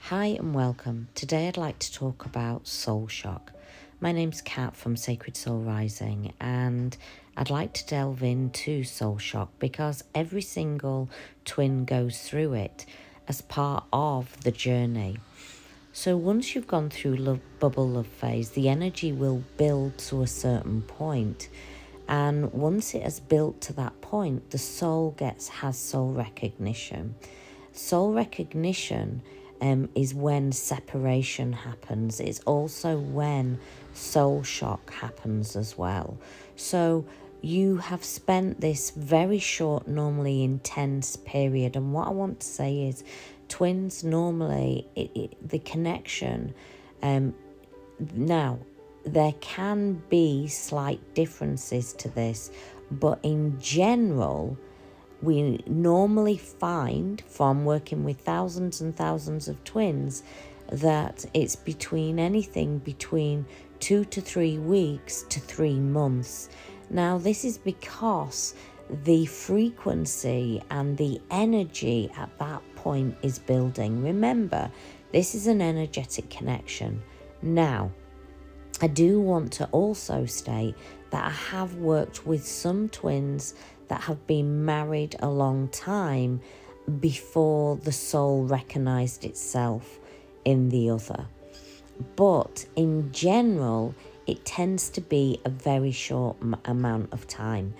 Hi and welcome. Today I'd like to talk about soul shock. My name's Kat from Sacred Soul Rising, and I'd like to delve into soul shock because every single twin goes through it as part of the journey. So once you've gone through bubble love phase, the energy will build to a certain point. And once it has built to that point, the soul has soul recognition. Soul recognition is when separation happens. It's also when soul shock happens as well. So you have spent this very short, normally intense period. And what I want to say is twins normally, the connection, now there can be slight differences to this, but in general, we normally find from working with thousands and thousands of twins that it's anything between 2 to 3 weeks to 3 months. Now, this is because the frequency and the energy at that point is building. Remember, this is an energetic connection. Now, I do want to also state that I have worked with some twins that have been married a long time before the soul recognized itself in the other. But in general, it tends to be a very short amount of time.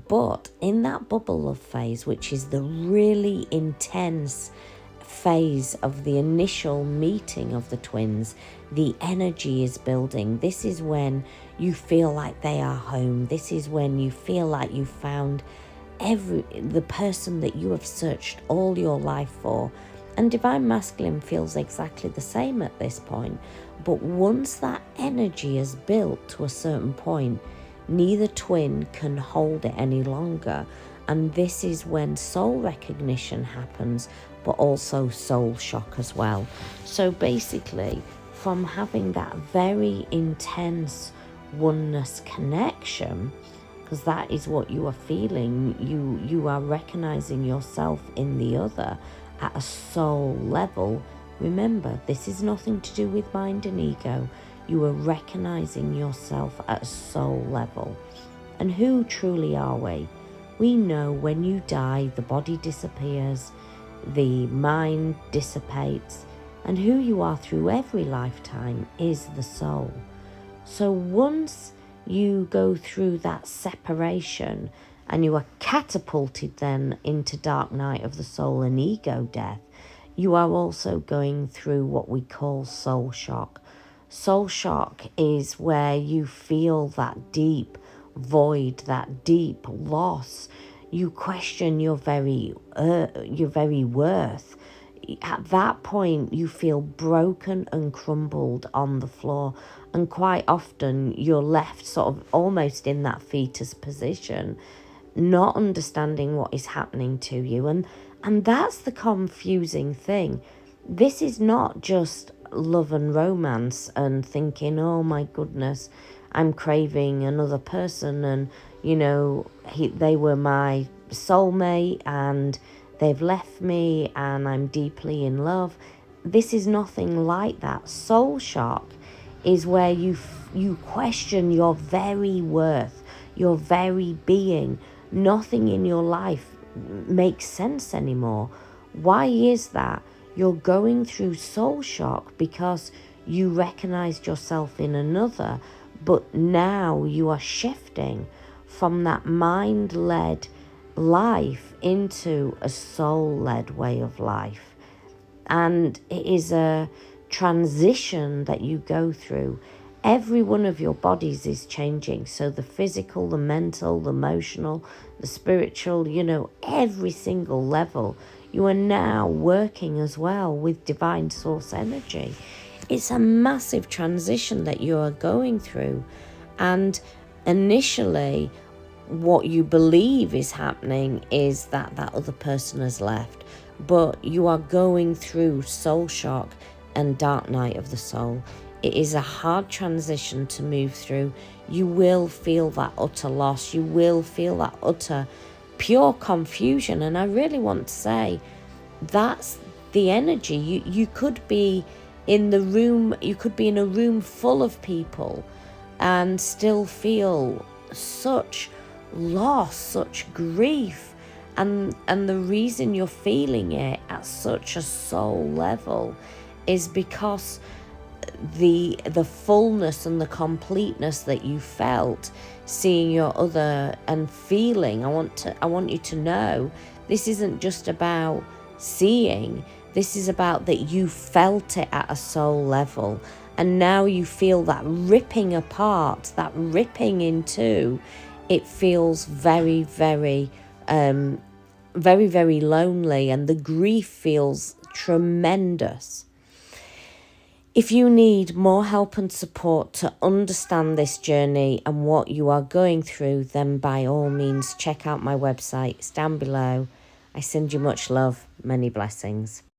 But in that bubble love phase, which is the really intense phase of the initial meeting of the twins, the energy is building. This is when you feel like they are home. This is when you feel like you found the person that you have searched all your life for. And Divine Masculine feels exactly the same at this point. But once that energy is built to a certain point, neither twin can hold it any longer. And this is when soul recognition happens, but also soul shock as well. So basically, from having that very intense oneness connection, because that is what you are feeling, you are recognizing yourself in the other at a soul level. Remember, this is nothing to do with mind and ego. You are recognizing yourself at a soul level. And who truly are we? We know when you die, the body disappears, the mind dissipates, and who you are through every lifetime is the soul. So once you go through that separation and you are catapulted then into dark night of the soul and ego death, you are also going through what we call soul shock. Soul shock is where you feel that deep void, that deep loss. You question your very worth. At that point, you feel broken and crumbled on the floor. And quite often, you're left sort of almost in that fetus position, not understanding what is happening to you. And that's the confusing thing. This is not just love and romance and thinking, oh my goodness, I'm craving another person, and they were my soulmate and they've left me and I'm deeply in love. This is nothing like that. Soul shock is where you question your very worth, your very being. Nothing in your life makes sense anymore. Why is that? You're going through soul shock because you recognized yourself in another, but now you are shifting from that mind-led life into a soul-led way of life. And it is a transition that you go through. Every one of your bodies is changing. So the physical, the mental, the emotional, the spiritual, every single level. You are now working as well with divine source energy. It's a massive transition that you are going through. And initially, what you believe is happening is that other person has left. But you are going through soul shock and dark night of the soul. It is a hard transition to move through. You will feel that utter loss. You will feel that utter pure confusion. And I really want to say that's the energy. You could be in the room, you could be in a room full of people and still feel such loss, such grief. And the reason you're feeling it at such a soul level is because the fullness and the completeness that you felt seeing your other and feeling. I want you to know this isn't just about seeing. This is about that you felt it at a soul level, and now you feel that ripping apart, that ripping in two. It feels very, very very, very lonely, and the grief feels tremendous. If you need more help and support to understand this journey and what you are going through, then by all means check out my website. It's down below. I send you much love, many blessings.